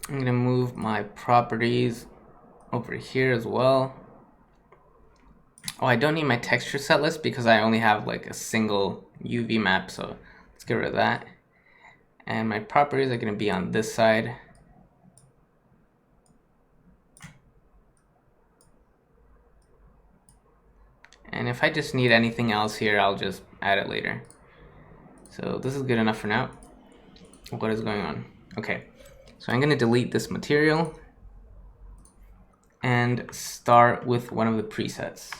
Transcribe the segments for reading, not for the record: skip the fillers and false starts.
I'm gonna move my properties over here as well. Oh, I don't need my texture set list because I only have like a single UV map, so let's get rid of that. And my properties are gonna be on this side. And if I just need anything else here, I'll just add it later. So this is good enough for now. What is going on? Okay, so I'm gonna delete this material and start with one of the presets.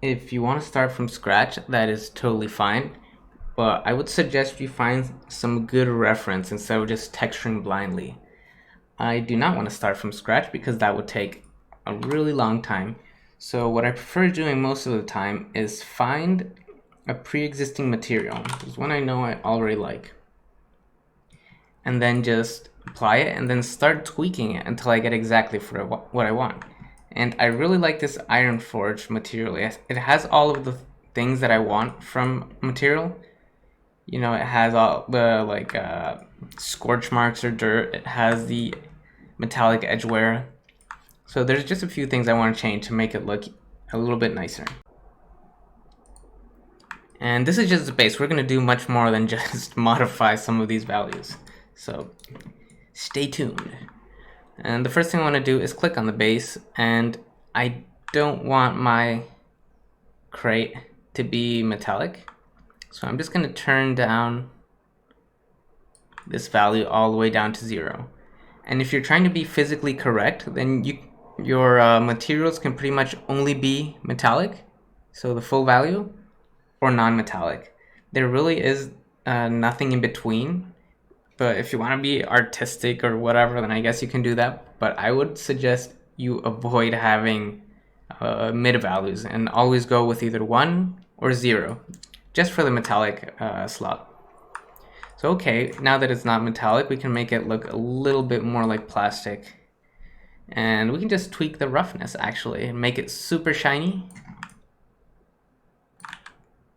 If you want to start from scratch, that is totally fine, but I would suggest you find some good reference instead of just texturing blindly. I do not want to start from scratch because that would take a really long time. So what I prefer doing most of the time is find a pre-existing material. There's one I know I already like. And then just apply it and then start tweaking it until I get exactly for what I want. And I really like this Iron Forge material. It has all of the things that I want from material. You know, it has all the like scorch marks or dirt. It has the metallic edge wear. So there's just a few things I want to change to make it look a little bit nicer. And this is just the base. We're going to do much more than just modify some of these values. So stay tuned. And the first thing I want to do is click on the base, and I don't want my crate to be metallic. So I'm just going to turn down this value all the way down to 0. And if you're trying to be physically correct, then your materials can pretty much only be metallic, so the full value, or non-metallic. There really is nothing in between. But if you want to be artistic or whatever, then I guess you can do that. But I would suggest you avoid having mid values and always go with either 1 or 0, just for the metallic slot. So okay, now that it's not metallic, we can make it look a little bit more like plastic. And we can just tweak the roughness actually and make it super shiny.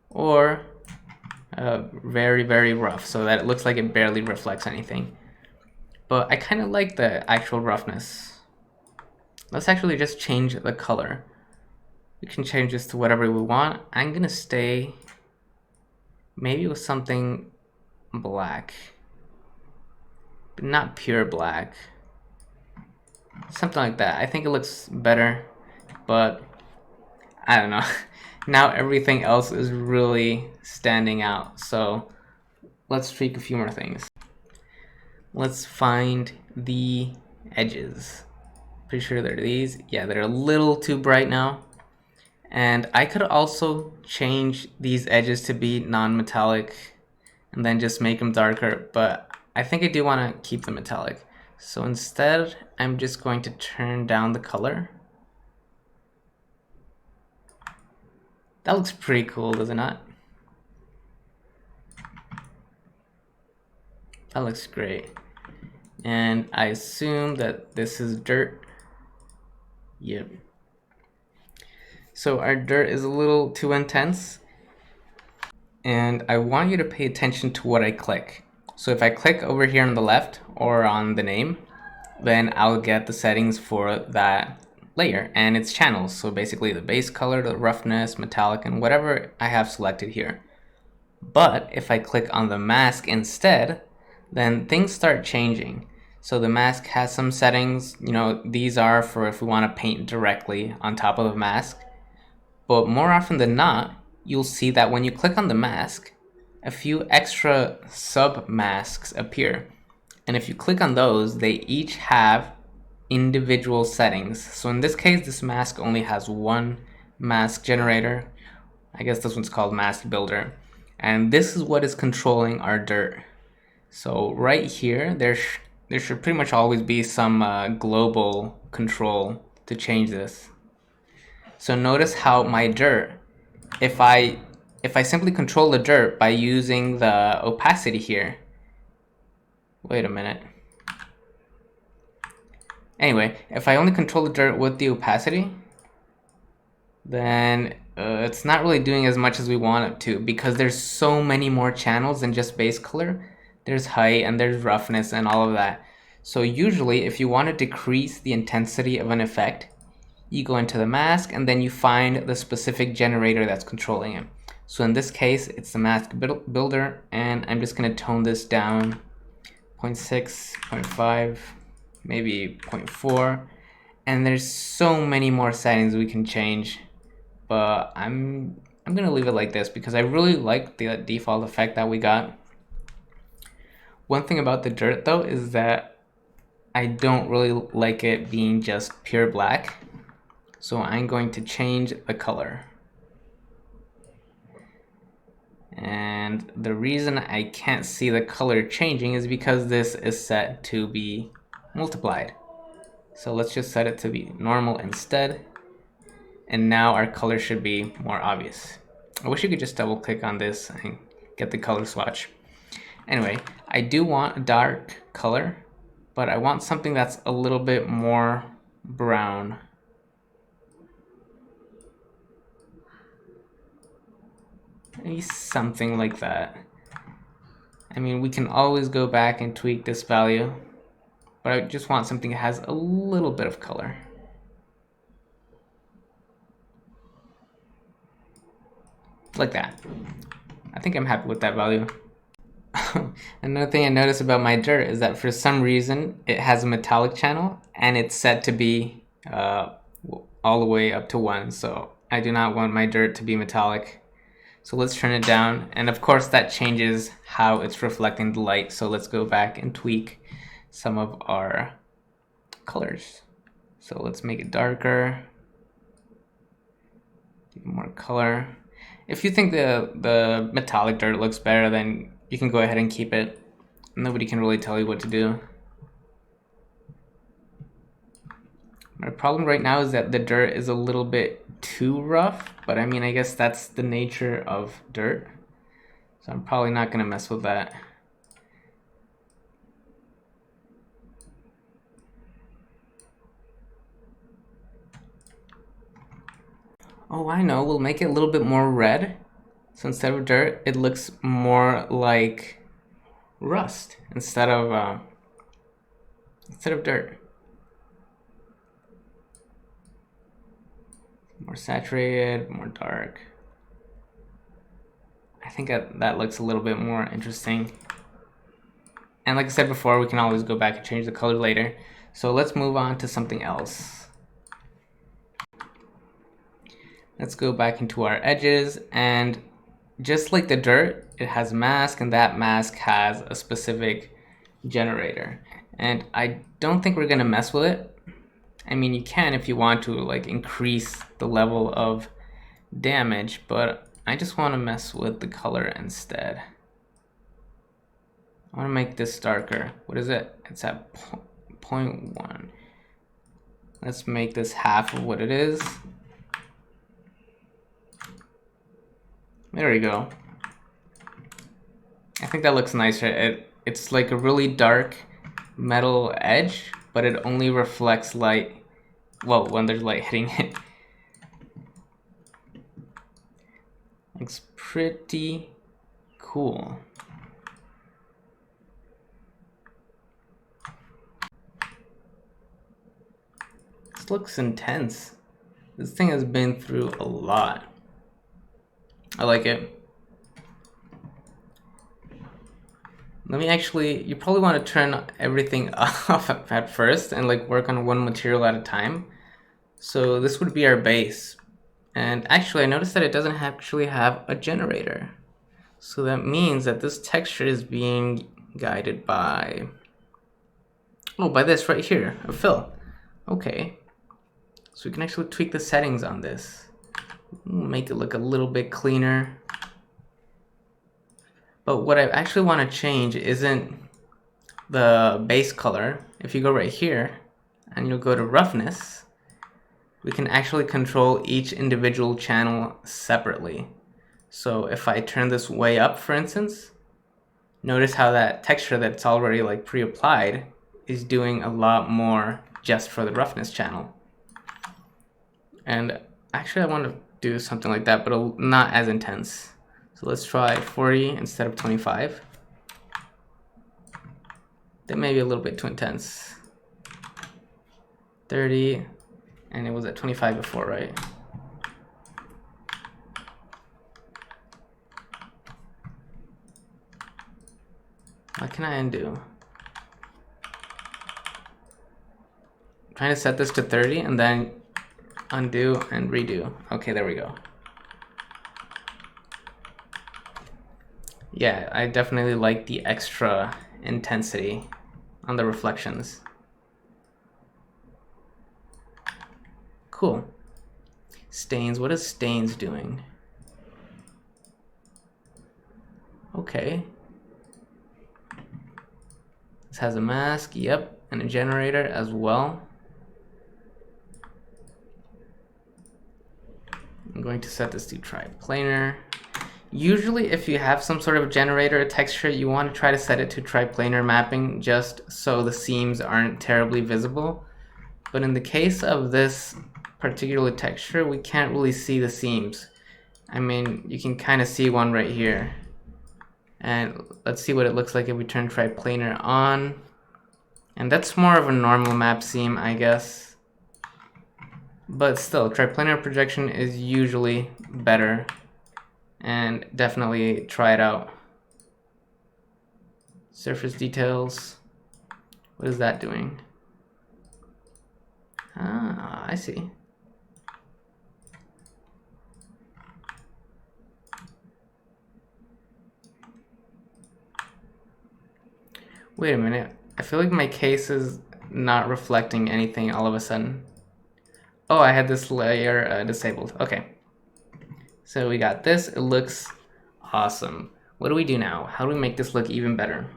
Or very, very rough, so that it looks like it barely reflects anything. But I kind of like the actual roughness. Let's actually just change the color. We can change this to whatever we want. I'm gonna stay maybe with something black, but not pure black. Something like that. I think it looks better, but I don't know. Now everything else is really standing out. So let's tweak a few more things. Let's find the edges. Pretty sure they're these. Yeah, they're a little too bright now. And I could also change these edges to be non-metallic and then just make them darker, but I think I do want to keep them metallic. So instead, I'm just going to turn down the color. That looks pretty cool, does it not? That looks great. And I assume that this is dirt. Yep. So our dirt is a little too intense. And I want you to pay attention to what I click. So if I click over here on the left or on the name, then I'll get the settings for that layer and its channels. So basically the base color, the roughness, metallic, and whatever I have selected here. But if I click on the mask instead, then things start changing. So the mask has some settings, you know, these are for if we want to paint directly on top of the mask. But more often than not, you'll see that when you click on the mask, a few extra sub masks appear. And if you click on those, they each have individual settings. So in this case, this mask only has one mask generator. I guess this one's called Mask Builder. And this is what is controlling our dirt. So right here, there should pretty much always be some global control to change this. So notice how my dirt, if I simply control the dirt by using the opacity here, wait a minute. Anyway, if I only control the dirt with the opacity, then it's not really doing as much as we want it to, because there's so many more channels than just base color there's height, and there's roughness and all of that. So usually if you want to decrease the intensity of an effect, you go into the mask and then you find the specific generator that's controlling it. So in this case, it's the mask builder, and I'm just going to tone this down 0.6, 0.5, maybe 0.4. And there's so many more settings we can change, but I'm gonna leave it like this because I really like the default effect that we got. One thing about the dirt though is that I don't really like it being just pure black, so I'm going to change the color. And the reason I can't see the color changing is because this is set to be multiplied. So let's just set it to be normal instead. And now our color should be more obvious. I wish you could just double click on this and get the color swatch. Anyway, I do want a dark color, but I want something that's a little bit more brown. Maybe something like that. I mean, we can always go back and tweak this value, but I just want something that has a little bit of color. Like that. I think I'm happy with that value. Another thing I noticed about my dirt is that for some reason it has a metallic channel and it's set to be all the way up to 1. So I do not want my dirt to be metallic. So let's turn it down, and of course that changes how it's reflecting the light. So let's go back and tweak some of our colors. So let's make it darker, more color. If you think the metallic dirt looks better, then you can go ahead and keep it. Nobody can really tell you what to do. My problem right now is that the dirt is a little bit too rough, but I mean, I guess that's the nature of dirt. So I'm probably not gonna mess with that. Oh, I know, we'll make it a little bit more red. So instead of dirt, it looks more like rust instead of dirt. More saturated, more dark. I think that looks a little bit more interesting. And like I said before, we can always go back and change the color later. So let's move on to something else. Let's go back into our edges, and just like the dirt, it has a mask, and that mask has a specific generator. And I don't think we're gonna mess with it. I mean, you can if you want to like increase the level of damage, but I just want to mess with the color instead. I want to make this darker. What is it? It's at 0.1. Let's make this half of what it is. There we go. I think that looks nicer. It's like a really dark metal edge, but it only reflects light, well, when there's light hitting it. Looks pretty cool. This looks intense. This thing has been through a lot. I like it. Let me actually, you probably want to turn everything off at first and like work on one material at a time. So this would be our base. And actually I noticed that it doesn't actually have a generator. So that means that this texture is being guided by, oh, by this right here, a fill. Okay. So we can actually tweak the settings on this. Make it look a little bit cleaner. But what I actually want to change isn't the base color. If you go right here and you'll go to roughness, we can actually control each individual channel separately. So if I turn this way up, for instance, notice how that texture that's already like pre-applied is doing a lot more just for the roughness channel. And actually I want to do something like that, but not as intense. So let's try 40 instead of 25. That may be a little bit too intense. 30, and it was at 25 before, right? What can I undo? I'm trying to set this to 30 and then undo and redo. Okay, there we go. Yeah, I definitely like the extra intensity on the reflections. Cool. Stains, what is stains doing? Okay. This has a mask, yep, and a generator as well. I'm going to set this to triplanar. Usually if you have some sort of generator or texture, you want to try to set it to triplanar mapping just so the seams aren't terribly visible. But in the case of this particular texture, we can't really see the seams. I mean, you can kind of see one right here. And let's see what it looks like if we turn triplanar on. And that's more of a normal map seam, I guess. But still, triplanar projection is usually better. And definitely try it out. Surface details. What is that doing? Ah, I see. Wait a minute. I feel like my case is not reflecting anything all of a sudden. Oh, I had this layer disabled. Okay. So we got this. It looks awesome. What do we do now? How do we make this look even better?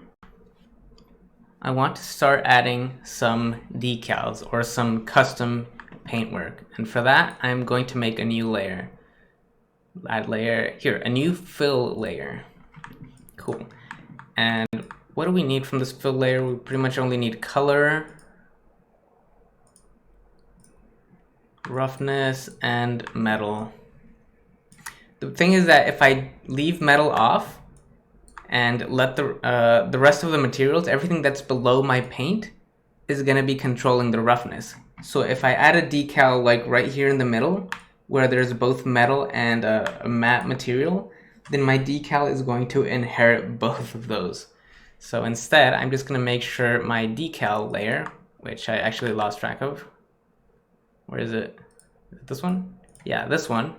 I want to start adding some decals or some custom paintwork. And for that, I'm going to make a new layer. Add layer, here, a new fill layer. Cool. And what do we need from this fill layer? We pretty much only need color, roughness, and metal. The thing is that if I leave metal off and let the rest of the materials, everything that's below my paint is gonna be controlling the roughness. So if I add a decal like right here in the middle, where there's both metal and a matte material, then my decal is going to inherit both of those. So instead, I'm just gonna make sure my decal layer, which I actually lost track of. Where is it? Is it this one? Yeah, this one.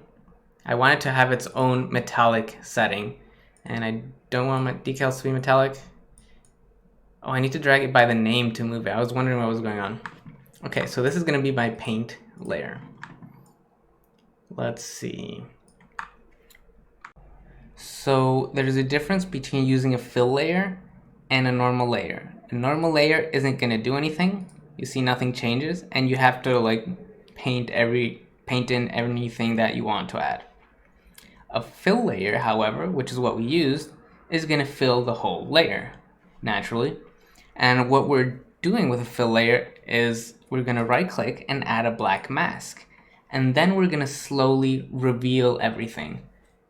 I want it to have its own metallic setting, and I don't want my decals to be metallic. Oh, I need to drag it by the name to move it. I was wondering what was going on. Okay, so this is gonna be my paint layer. Let's see. So there's a difference between using a fill layer and a normal layer. A normal layer isn't gonna do anything. You see nothing changes, and you have to like paint in anything that you want to add. A fill layer, however, which is what we used, is gonna fill the whole layer, naturally. And what we're doing with a fill layer is we're gonna right click and add a black mask. And then we're gonna slowly reveal everything.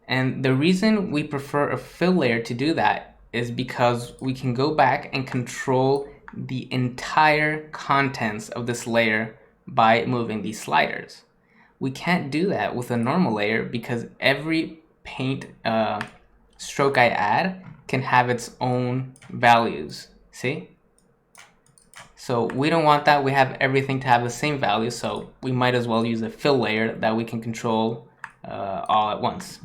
And the reason we prefer a fill layer to do that is because we can go back and control the entire contents of this layer by moving these sliders. We can't do that with a normal layer because every paint stroke I add can have its own values, see? So we don't want that. We have everything to have the same value, so we might as well use a fill layer that we can control all at once.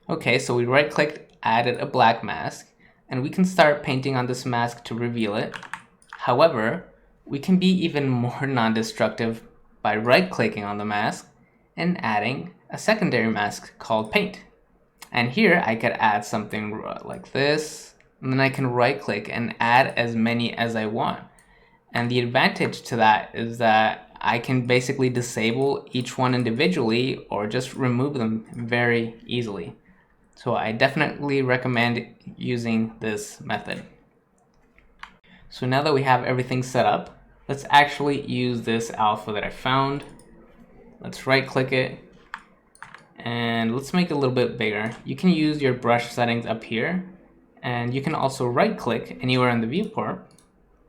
Okay, so we right-clicked, added a black mask, and we can start painting on this mask to reveal it. However, we can be even more non-destructive by right-clicking on the mask and adding a secondary mask called paint. And here I could add something like this, and then I can right-click and add as many as I want. And the advantage to that is that I can basically disable each one individually or just remove them very easily. So I definitely recommend using this method. So now that we have everything set up, let's actually use this alpha that I found. Let's right click it and let's make it a little bit bigger. You can use your brush settings up here, and you can also right click anywhere in the viewport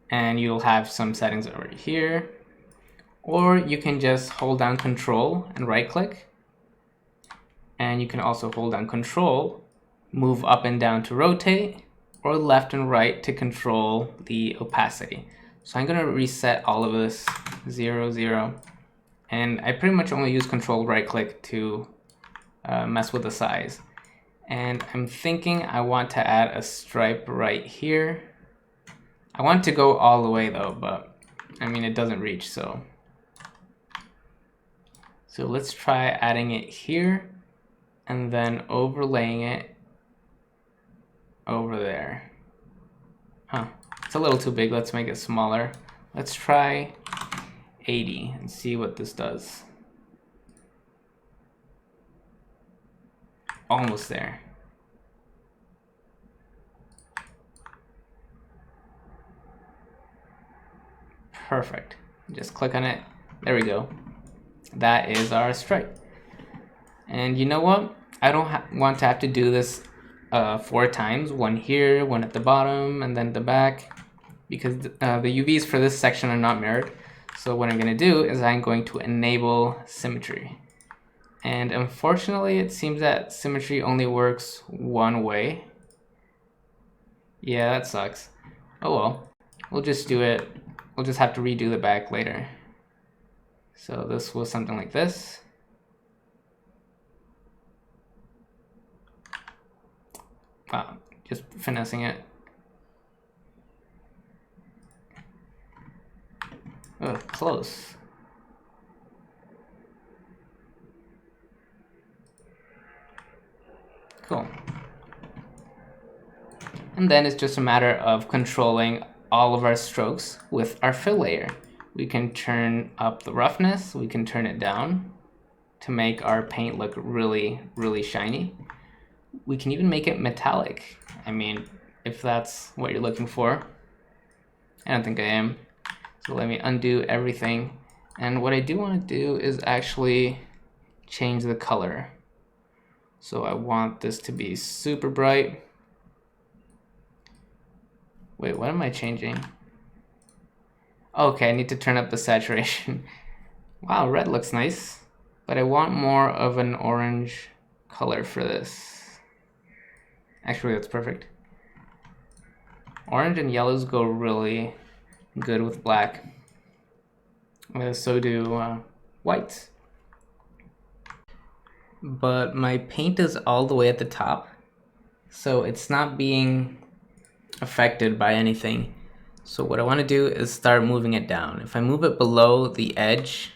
and you'll have some settings over here. Or you can just hold down Control and right click. And you can also hold down Control, move up and down to rotate, or left and right to control the opacity. So I'm going to reset all of this 0, 0. And I pretty much only use Control right click to mess with the size. And I'm thinking I want to add a stripe right here. I want to go all the way though, but I mean it doesn't reach, so let's try adding it here and then overlaying it over there. It's a little too big. Let's make it smaller. Let's try 80 and see what this does. Almost there. Perfect. Just click on it. There we go. That is our stripe. And you know what? I don't want to have to do this 4 times. One here, one at the bottom, and then the back, because the UVs for this section are not mirrored. So what I'm going to do is I'm going to enable symmetry. And unfortunately, it seems that symmetry only works one way. Yeah, that sucks. Oh well. We'll just do it. We'll just have to redo the back later. So this was something like this. Wow, just finessing it. Oh, close. Cool. And then it's just a matter of controlling all of our strokes with our fill layer. We can turn up the roughness, we can turn it down to make our paint look really, really shiny. We can even make it metallic. I mean, if that's what you're looking for. I don't think I am. So let me undo everything. And what I do want to do is actually change the color. So I want this to be super bright. Wait, what am I changing? Okay, I need to turn up the saturation. Wow, red looks nice, but I want more of an orange color for this. Actually, that's perfect. Orange and yellows go really good with black. So do whites. But my paint is all the way at the top, so it's not being affected by anything. So what I want to do is start moving it down. If I move it below the edge,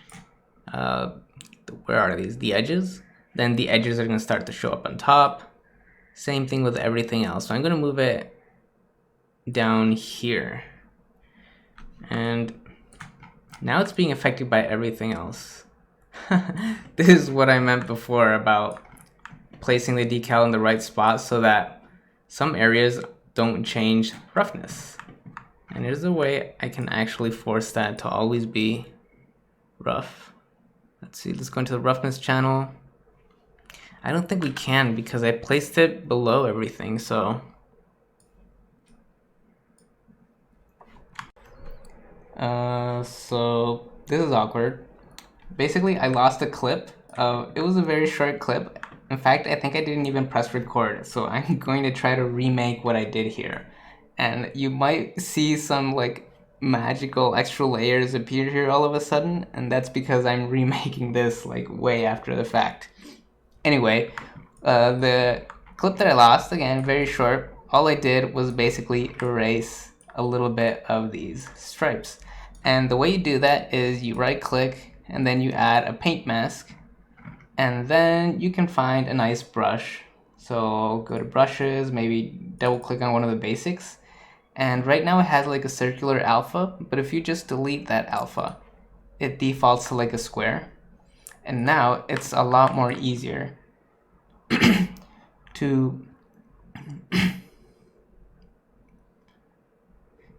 where are these? The edges? Then the edges are going to start to show up on top. Same thing with everything else. So I'm going to move it down here. And now it's being affected by everything else. This is what I meant before about placing the decal in the right spot so that some areas don't change roughness. And there's a way I can actually force that to always be rough. Let's see, let's go into the roughness channel. I don't think we can because I placed it below everything, so. So this is awkward. Basically, I lost a clip. It was a very short clip. In fact, I think I didn't even press record, so I'm going to try to remake what I did here. And you might see some like magical extra layers appear here all of a sudden, and that's because I'm remaking this like way after the fact. Anyway, the clip that I lost, again, very short, all I did was basically erase a little bit of these stripes. And the way you do that is you right click and then you add a paint mask, and then you can find a nice brush. So go to brushes, maybe double click on one of the basics. And right now it has like a circular alpha, but if you just delete that alpha, it defaults to like a square. And now it's a lot more easier to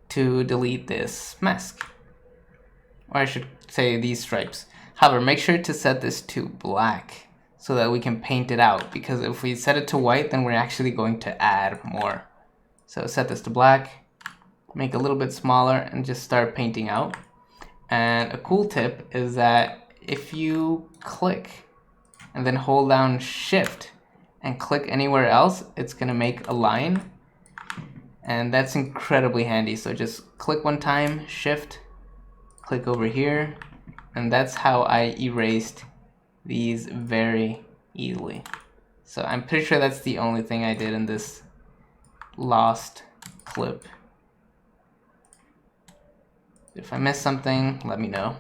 delete this mask. Or I should say these stripes. However, make sure to set this to black so that we can paint it out, because if we set it to white, then we're actually going to add more. So set this to black. make a little bit smaller, and just start painting out. And a cool tip is that if you click and then hold down Shift and click anywhere else, it's gonna make a line. And that's incredibly handy. So just click one time, Shift, click over here, and that's how I erased these very easily. So I'm pretty sure that's the only thing I did in this lost clip. If I missed something, let me know.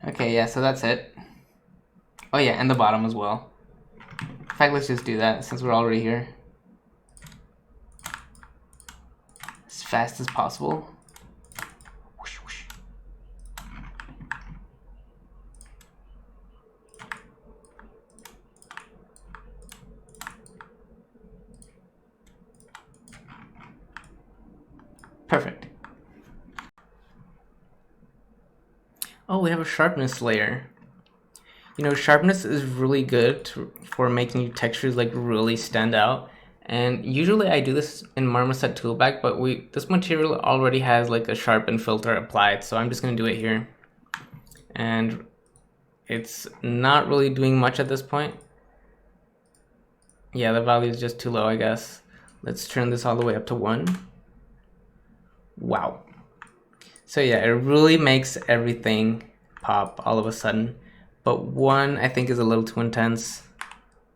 Okay, yeah, so that's it. Oh yeah, and the bottom as well. In fact, let's just do that since we're already here. As fast as possible. Whoosh, whoosh. Perfect. Oh, we have a sharpness layer. You know, sharpness is really good for making textures like really stand out. And usually I do this in Marmoset Toolbag, but this material already has like a sharpen filter applied, so I'm just gonna do it here. And it's not really doing much at this point. Yeah, the value is just too low, I guess. Let's turn this all the way up to 1. Wow. So yeah, it really makes everything pop all of a sudden. But 1, I think, is a little too intense.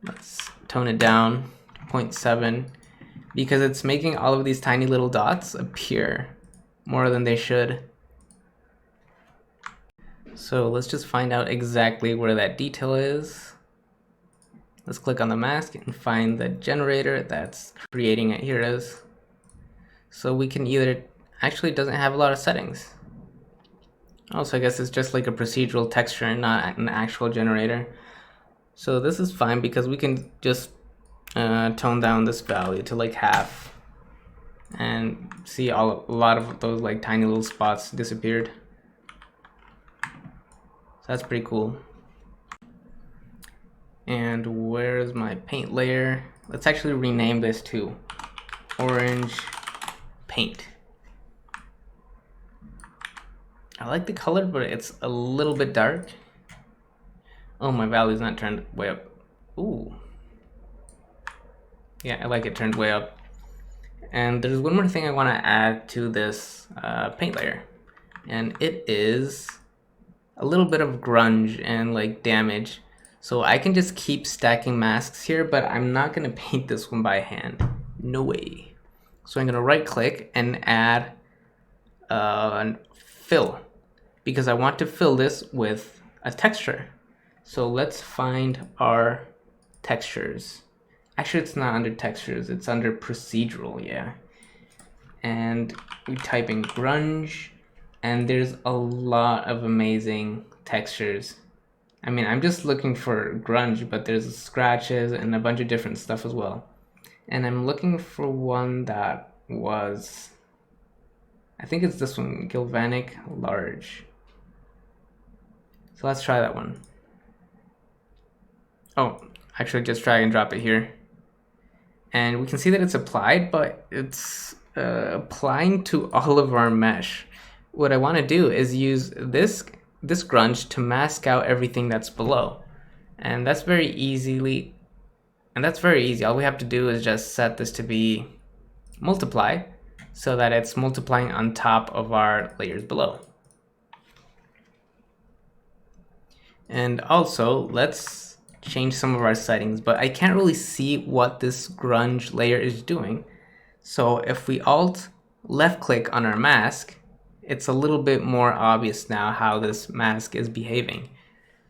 Let's tone it down, 0.7, because it's making all of these tiny little dots appear more than they should. So let's just find out exactly where that detail is. Let's click on the mask and find the generator that's creating it. Here it is. So we can either, actually it doesn't have a lot of settings. Also, I guess it's just like a procedural texture and not an actual generator. So this is fine because we can just tone down this value to like half and see a lot of those like tiny little spots disappeared. So that's pretty cool. And where's my paint layer? Let's actually rename this to orange paint. I like the color, but it's a little bit dark. Oh, my value's not turned way up. Ooh. Yeah, I like it turned way up. And there's one more thing I want to add to this paint layer. And it is a little bit of grunge and like damage. So I can just keep stacking masks here, but I'm not going to paint this one by hand. No way. So I'm going to right click and add fill, because I want to fill this with a texture. So let's find our textures. Actually, it's not under textures, it's under procedural, yeah. And we type in grunge, and there's a lot of amazing textures. I mean, I'm just looking for grunge, but there's scratches and a bunch of different stuff as well. And I'm looking for one that was, I think it's this one, Galvanic Large. So let's try that one. Oh, actually just drag and drop it here. And we can see that it's applied, but it's applying to all of our mesh. What I want to do is use this grunge to mask out everything that's below. And that's very easy. All we have to do is just set this to be multiply, so that it's multiplying on top of our layers below. And also, let's change some of our settings, but I can't really see what this grunge layer is doing. So if we alt left click on our mask, it's a little bit more obvious now how this mask is behaving.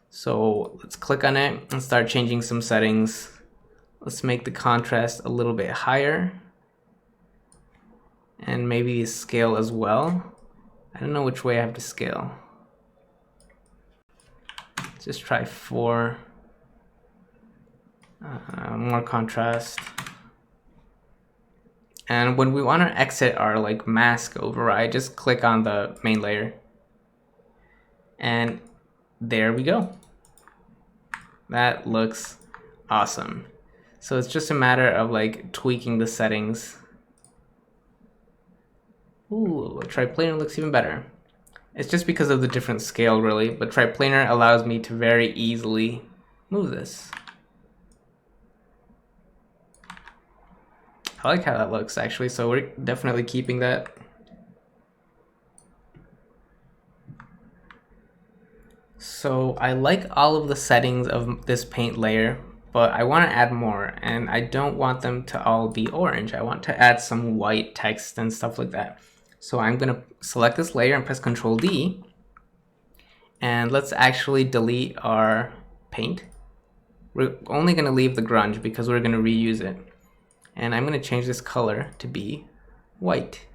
So let's click on it and start changing some settings. Let's make the contrast a little bit higher. And maybe scale as well. I don't know which way I have to scale. Let's just try 4. More contrast. And when we want to exit our like mask override, just click on the main layer. And there we go. That looks awesome. So it's just a matter of like tweaking the settings. Ooh, triplanar looks even better. It's just because of the different scale, really, but triplanar allows me to very easily move this. I like how that looks, actually, so we're definitely keeping that. So I like all of the settings of this paint layer, but I want to add more, and I don't want them to all be orange. I want to add some white text and stuff like that. So I'm going to select this layer and press Ctrl D, and let's actually delete our paint. We're only going to leave the grunge because we're going to reuse it. And I'm going to change this color to be white.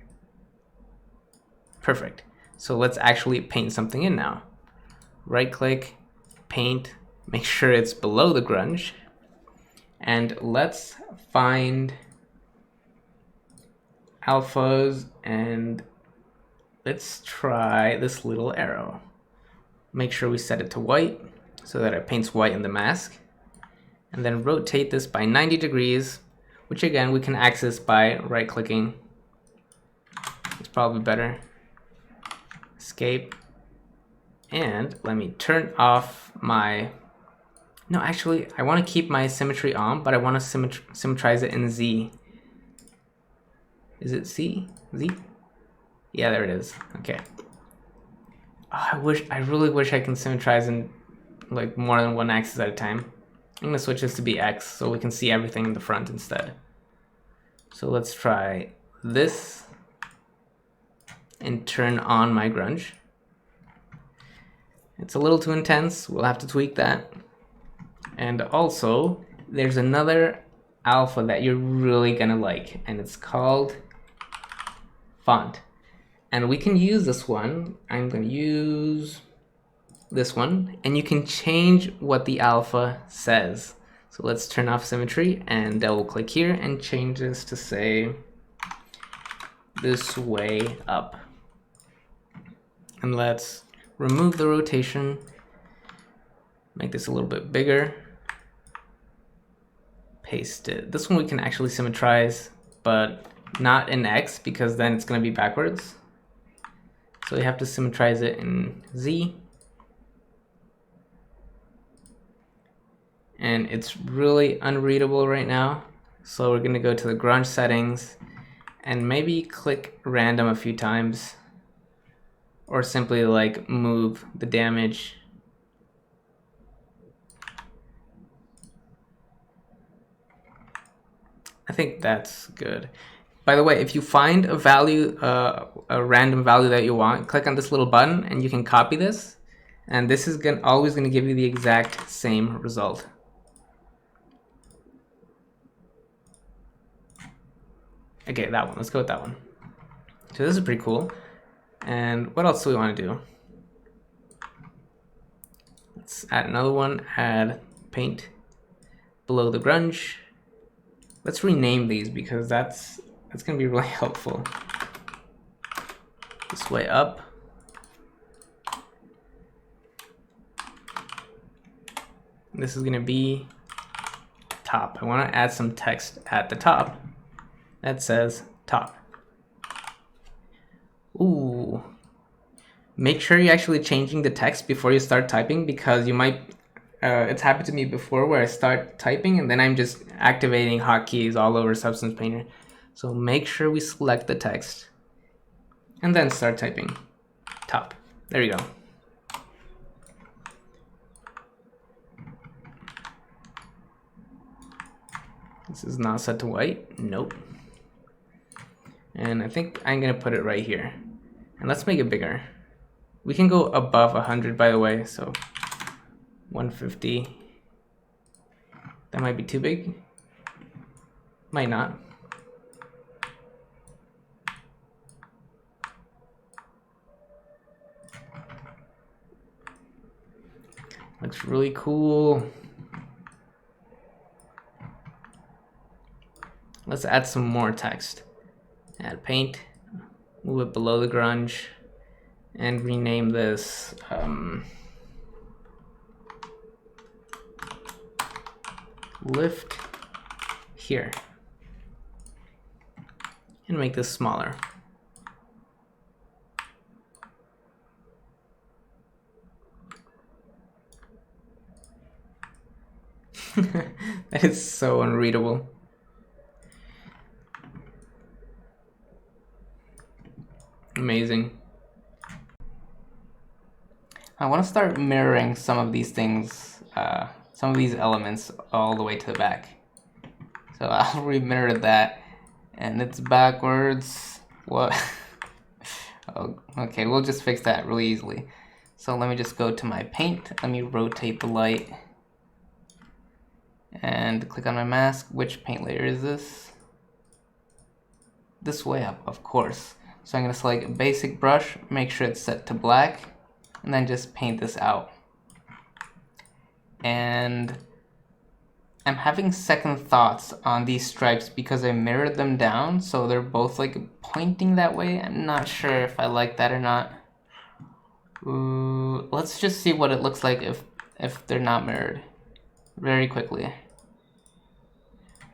Perfect. So let's actually paint something in now. Right click, paint, make sure it's below the grunge, and let's find alphas and let's try this little arrow. Make sure we set it to white so that it paints white in the mask, and then rotate this by 90 degrees, which again we can access by right clicking. It's probably better. Escape. And let me turn off my, no, actually, I want to keep my symmetry on, but I want to symmetrize it in Z. Is it C? Z? Yeah, there it is. Okay. Oh, I really wish I can symmetrize in like more than one axis at a time. I'm gonna switch this to be X so we can see everything in the front instead. So let's try this and turn on my grunge. It's a little too intense, we'll have to tweak that. And also, there's another alpha that you're really gonna like, and it's called font. And we can use this one. I'm gonna use this one, and you can change what the alpha says. So let's turn off symmetry and double click here and change this to say, this way up. And let's remove the rotation, make this a little bit bigger, paste it. This one we can actually symmetrize, but not in X because then it's going to be backwards. So we have to symmetrize it in Z. And it's really unreadable right now. So we're going to go to the grunge settings and maybe click random a few times, or simply like move the damage. I think that's good. By the way, if you find a value, a random value that you want, click on this little button and you can copy this. And this is always going to give you the exact same result. Okay, that one. Let's go with that one. So this is pretty cool. And what else do we want to do? Let's add another one, add paint below the grunge. Let's rename these because that's going to be really helpful. This way up. This is going to be top. I want to add some text at the top that says top. Ooh. Make sure you're actually changing the text before you start typing, because you might, it's happened to me before where I start typing and then I'm just activating hotkeys all over Substance Painter. So make sure we select the text and then start typing. Top. There you go. This is not set to white. Nope. And I think I'm going to put it right here. And let's make it bigger. We can go above 100, by the way, so 150. That might be too big. Might not. Looks really cool. Let's add some more text. Add paint, move it below the grunge, and rename this lift here. And make this smaller. That is so unreadable. Amazing. I want to start mirroring some of these things, some of these elements all the way to the back. So I'll remirror that, and it's backwards. What? Oh, okay, we'll just fix that really easily. So let me just go to my paint. Let me rotate the light and click on my mask. Which paint layer is this? This way up, of course. So I'm going to select a basic brush, make sure it's set to black, and then just paint this out. And I'm having second thoughts on these stripes because I mirrored them down, so they're both like pointing that way. I'm not sure if I like that or not. Let's just see what it looks like if they're not mirrored very quickly.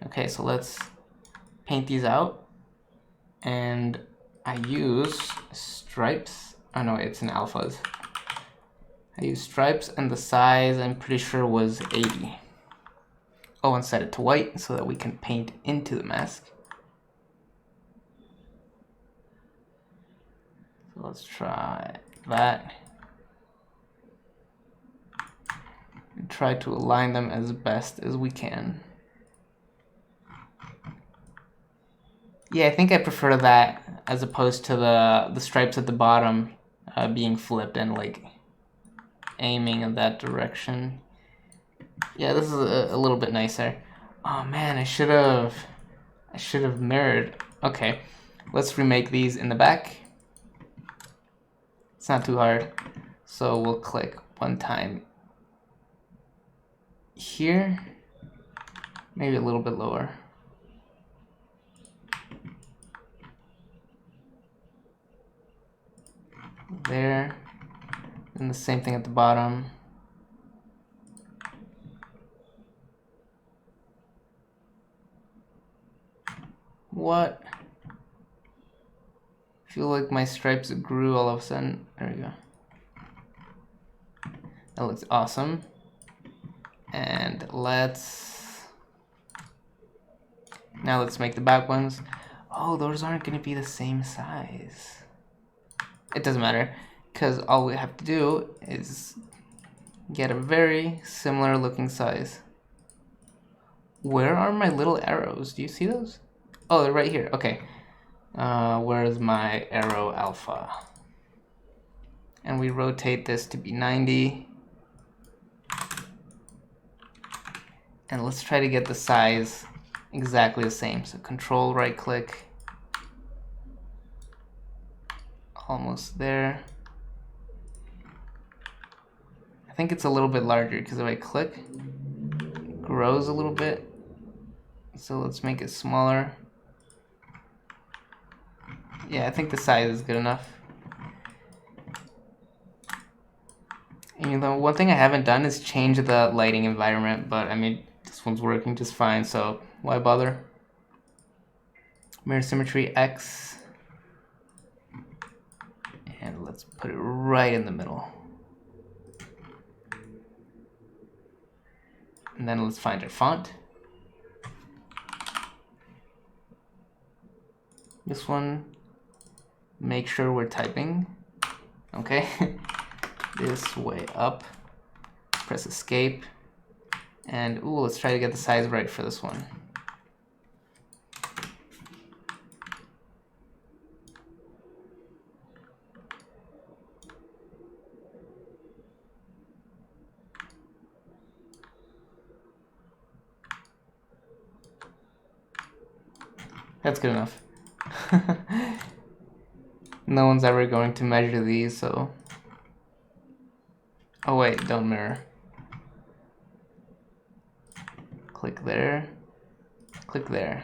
Okay, so let's paint these out, and I use stripes. Oh no, it's in alphas. I use stripes, and the size I'm pretty sure was 80. Oh, and set it to white so that we can paint into the mask. So let's try that. And try to align them as best as we can. Yeah, I think I prefer that as opposed to the stripes at the bottom being flipped and like aiming in that direction. Yeah, this is a little bit nicer. Oh man, I should have mirrored. Okay, let's remake these in the back. It's not too hard. So we'll click one time here, maybe a little bit lower. There, and the same thing at the bottom. What? I feel like my stripes grew all of a sudden. There we go. That looks awesome. And now let's make the back ones. Oh, those aren't going to be the same size. It doesn't matter, because all we have to do is get a very similar looking size. Where are my little arrows? Do you see those? Oh, they're right here. Okay. Where's my arrow alpha? And we rotate this to be 90. And let's try to get the size exactly the same. So control right click. Almost there. I think it's a little bit larger because if I click, it grows a little bit. So let's make it smaller. Yeah, I think the size is good enough. And you know, one thing I haven't done is change the lighting environment, but I mean, this one's working just fine, so why bother? Mirror symmetry X. And let's put it right in the middle. And then let's find our font. This one, make sure we're typing. Okay. This way up. Press escape. And ooh, let's try to get the size right for this one. That's good enough. No one's ever going to measure these, so... Oh wait, don't mirror. Click there. Click there.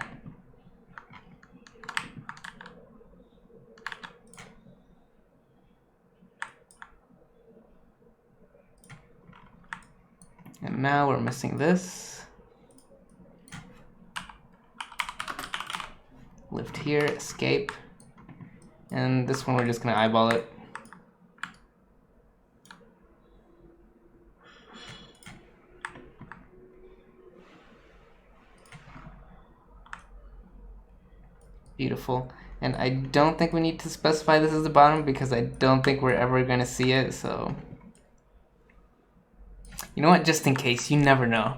And now we're missing this. Lift here, escape. And this one we're just gonna eyeball it. Beautiful. And I don't think we need to specify this as the bottom because I don't think we're ever going to see it. So, you know what? Just in case, you never know.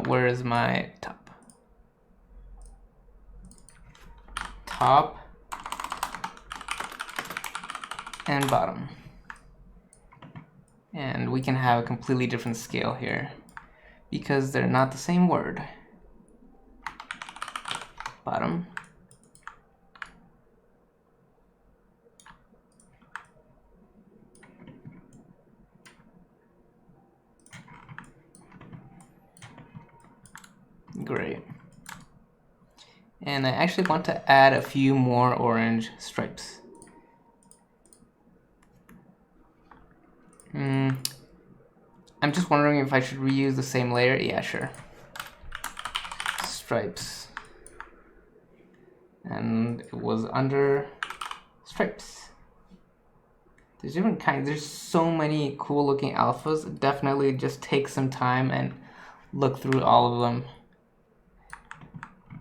Where is my top? Top and bottom. And we can have a completely different scale here because they're not the same word. Bottom. Great. And I actually want to add a few more orange stripes. I'm just wondering if I should reuse the same layer. Yeah, sure. Stripes. And it was under stripes. There's different kinds. There's so many cool looking alphas. Definitely just take some time and look through all of them.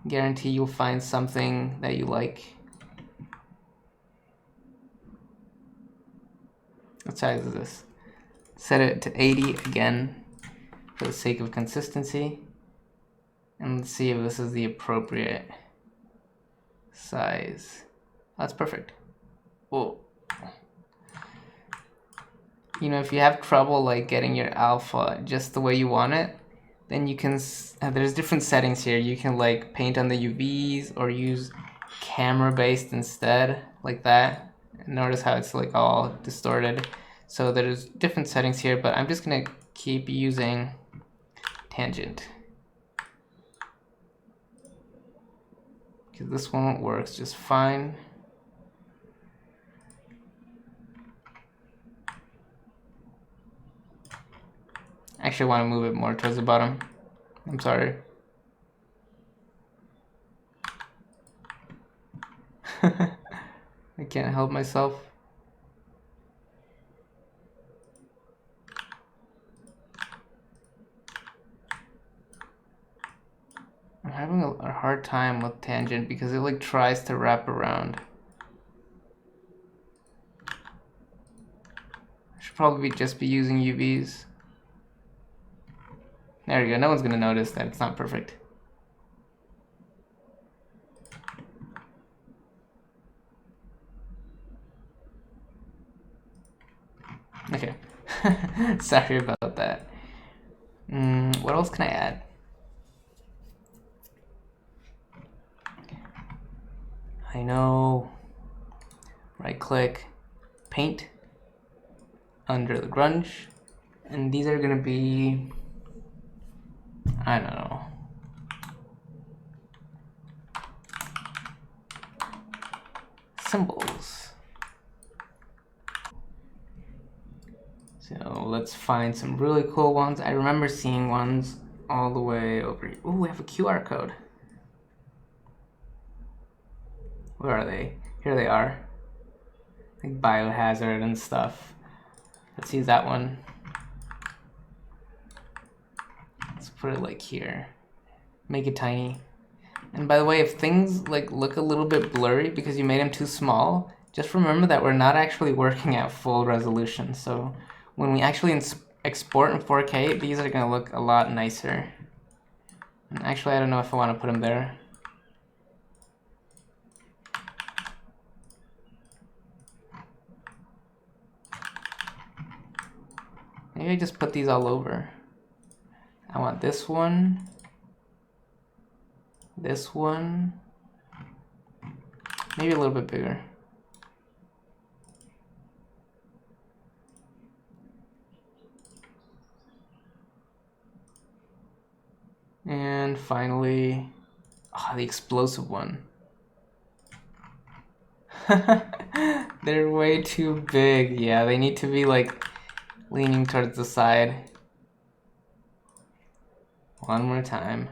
Guarantee you'll find something that you like. What size is this? Set it to 80 again for the sake of consistency. And let's see if this is the appropriate size. That's perfect. Whoa. You know, if you have trouble like getting your alpha just the way you want it, then you can, there's different settings here. You can like paint on the UVs or use camera based instead, like that. Notice how it's like all distorted. So there's different settings here, but I'm just gonna keep using tangent. Because this one works just fine. Actually, I want to move it more towards the bottom. I'm sorry. I can't help myself. I'm having a hard time with tangent because it like tries to wrap around. I should probably just be using UVs. There we go. No one's gonna notice that it's not perfect. Okay. Sorry about that. What else can I add? I know. Right click, paint under the grunge, and these are gonna be, I don't know. Symbols. So let's find some really cool ones. I remember seeing ones all the way over here. Oh, we have a QR code. Where are they? Here they are. Like biohazard and stuff. Let's use that one. Let's put it like here. Make it tiny. And by the way, if things like look a little bit blurry because you made them too small, just remember that we're not actually working at full resolution. So when we actually export in 4K, these are gonna look a lot nicer. And actually, I don't know if I want to put them there. Maybe I just put these all over. I want this one, maybe a little bit bigger. And finally, the explosive one. They're way too big. Yeah, they need to be like leaning towards the side. One more time.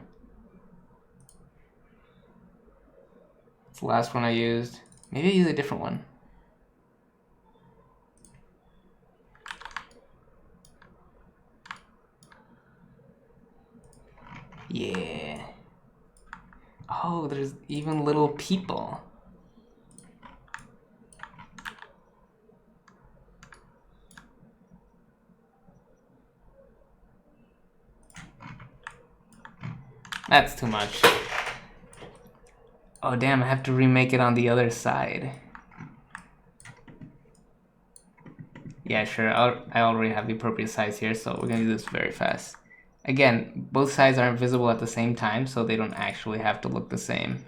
It's the last one I used. Maybe I use a different one. Yeah. Oh, there's even little people. That's too much. Oh damn, I have to remake it on the other side. Yeah, sure, I already have the appropriate size here, so we're gonna do this very fast. Again, both sides aren't visible at the same time, so they don't actually have to look the same.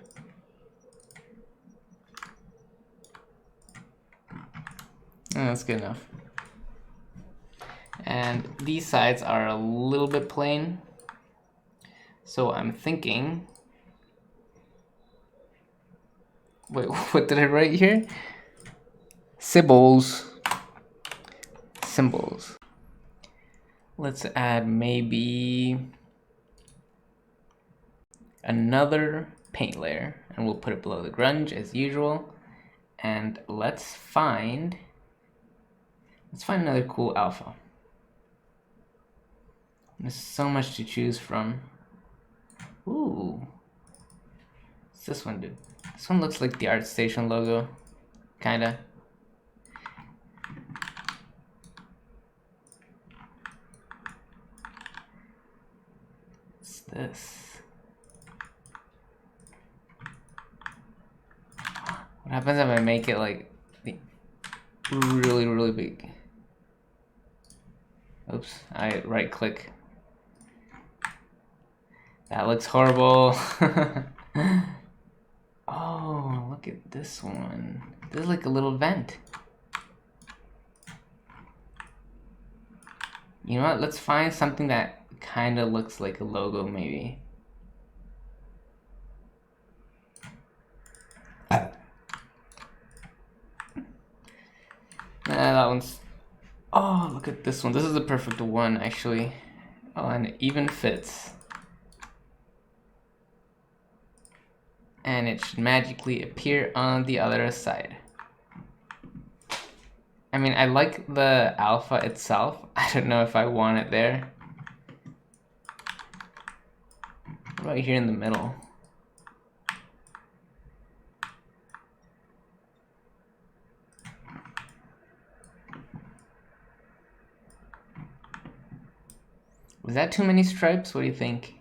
That's good enough. And these sides are a little bit plain, so I'm thinking... Wait, what did I write here? Symbols. Symbols. Let's add maybe another paint layer, and we'll put it below the grunge as usual. And let's find another cool alpha. There's so much to choose from. Ooh, what's this one do? This one looks like the ArtStation logo, kinda. What's this? What happens if I make it like really, really big? Oops, I right click. That looks horrible. Oh, look at this one. This is like a little vent. You know what? Let's find something that kind of looks like a logo, maybe. That one's... Oh, look at this one. This is the perfect one, actually. Oh, and it even fits. And it should magically appear on the other side. I mean, I like the alpha itself. I don't know if I want it there. What about here in the middle? Was that too many stripes? What do you think?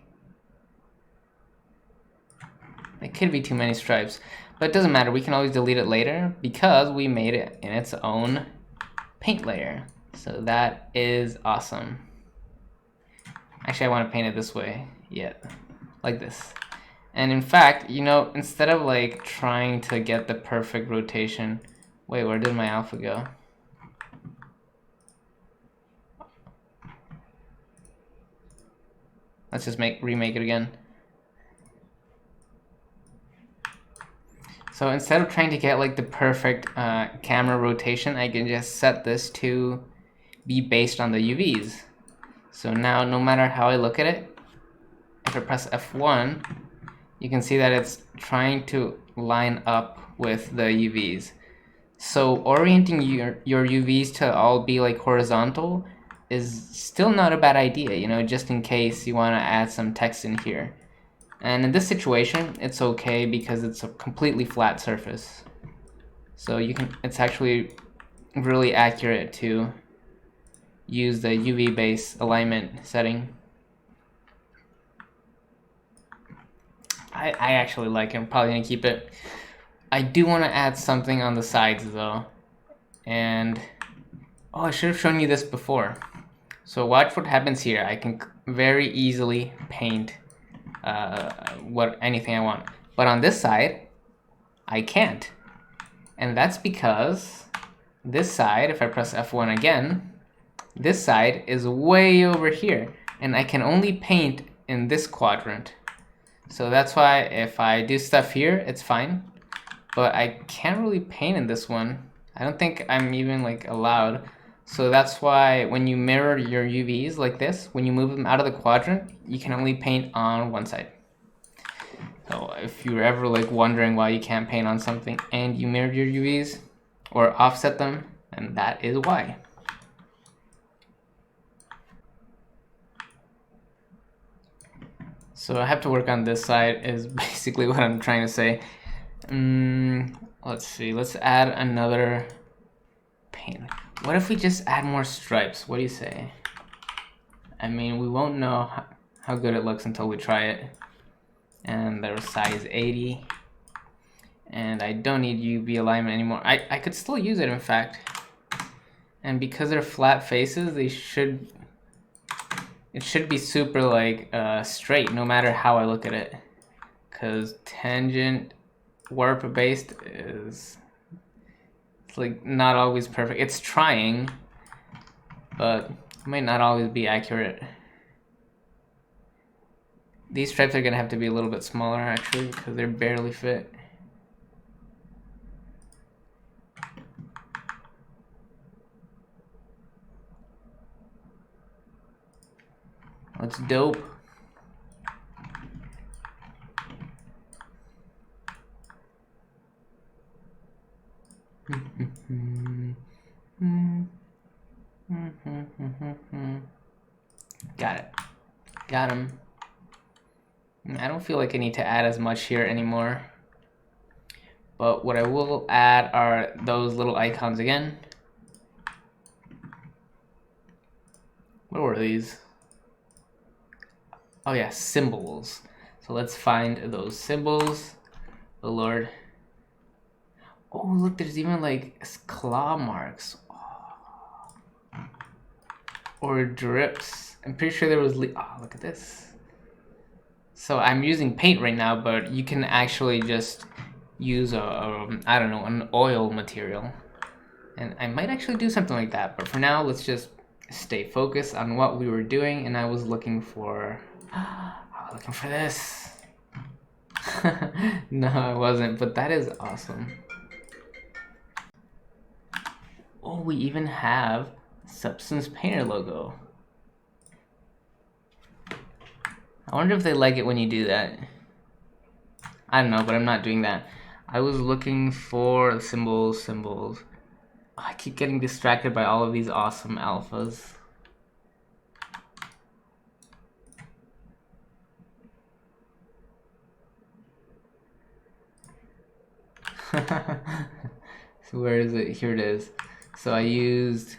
It could be too many stripes, but it doesn't matter. We can always delete it later because we made it in its own paint layer. So that is awesome. Actually, I want to paint it this way. Yeah, like this. And in fact, you know, instead of like trying to get the perfect rotation, wait, where did my alpha go? Let's just remake it again. So instead of trying to get like the perfect camera rotation, I can just set this to be based on the UVs. So now no matter how I look at it, if I press F1, you can see that it's trying to line up with the UVs. So orienting your UVs to all be like horizontal is still not a bad idea, you know, just in case you want to add some text in here. And in this situation, it's okay because it's a completely flat surface. So it's actually really accurate to use the UV base alignment setting. I actually like it. I'm probably gonna keep it. I do want to add something on the sides though. And oh, I should have shown you this before. So watch what happens here. I can very easily paint anything I want. But on this side, I can't. And that's because this side, if I press F1 again, this side is way over here. And I can only paint in this quadrant. So that's why if I do stuff here, it's fine. But I can't really paint in this one. I don't think I'm even like allowed. So that's why when you mirror your UVs like this, when you move them out of the quadrant, you can only paint on one side. So if you're ever like wondering why you can't paint on something and you mirror your UVs or offset them, and that is why. So I have to work on this side is basically what I'm trying to say. Let's see, let's add another paint. What if we just add more stripes? What do you say? I mean, we won't know how good it looks until we try it. And they're size 80. And I don't need UV alignment anymore. I could still use it, in fact. And because they're flat faces, it should be super like straight no matter how I look at it. Because tangent warp based is like not always perfect. It's trying, but it might not always be accurate. These stripes are gonna have to be a little bit smaller actually because they're barely fit. That's dope. Got it. Got him. I don't feel like I need to add as much here anymore. But what I will add are those little icons again. What were these? Oh yeah, symbols. So let's find those symbols. Oh Lord. Oh look, there's even like claw marks. Oh. Or drips. I'm pretty sure there was oh, look at this. So I'm using paint right now, but you can actually just use I don't know, an oil material. And I might actually do something like that, but for now, let's just stay focused on what we were doing. And I was looking for this. No, I wasn't, but that is awesome. Oh, we even have Substance Painter logo. I wonder if they like it when you do that. I don't know, but I'm not doing that. I was looking for symbols. Oh, I keep getting distracted by all of these awesome alphas. So where is it? Here it is. So I used,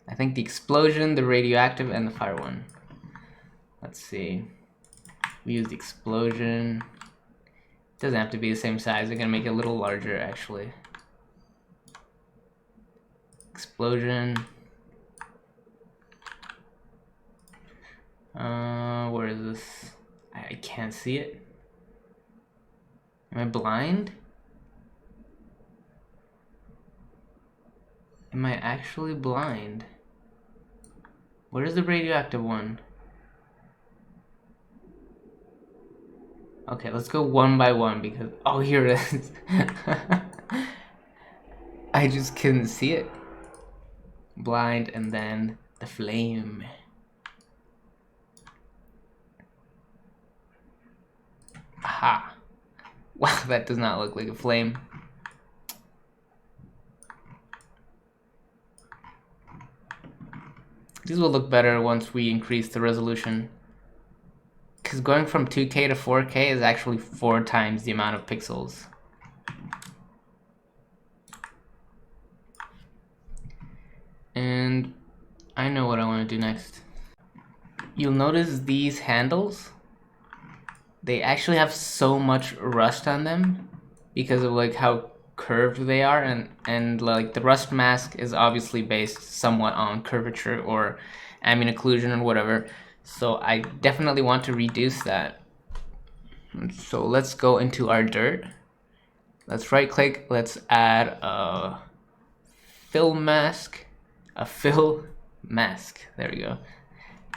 I think, the explosion, the radioactive, and the fire one. Let's see. We used the explosion. It doesn't have to be the same size. We're gonna make it a little larger, actually. Explosion. Where is this? I can't see it. Am I blind? Am I actually blind? Where's the radioactive one? Okay, let's go one by one because... Oh, here it is. I just couldn't see it. Blind and then the flame. Aha. Wow, that does not look like a flame. These will look better once we increase the resolution. Because going from 2K to 4K is actually 4 times the amount of pixels. And I know what I want to do next. You'll notice these handles, they actually have so much rust on them because of like how curved they are, and like the rust mask is obviously based somewhat on curvature or ambient occlusion or whatever. So I definitely want to reduce that. So let's go into our dirt. Let's right click, let's add a fill mask. A fill mask, there we go.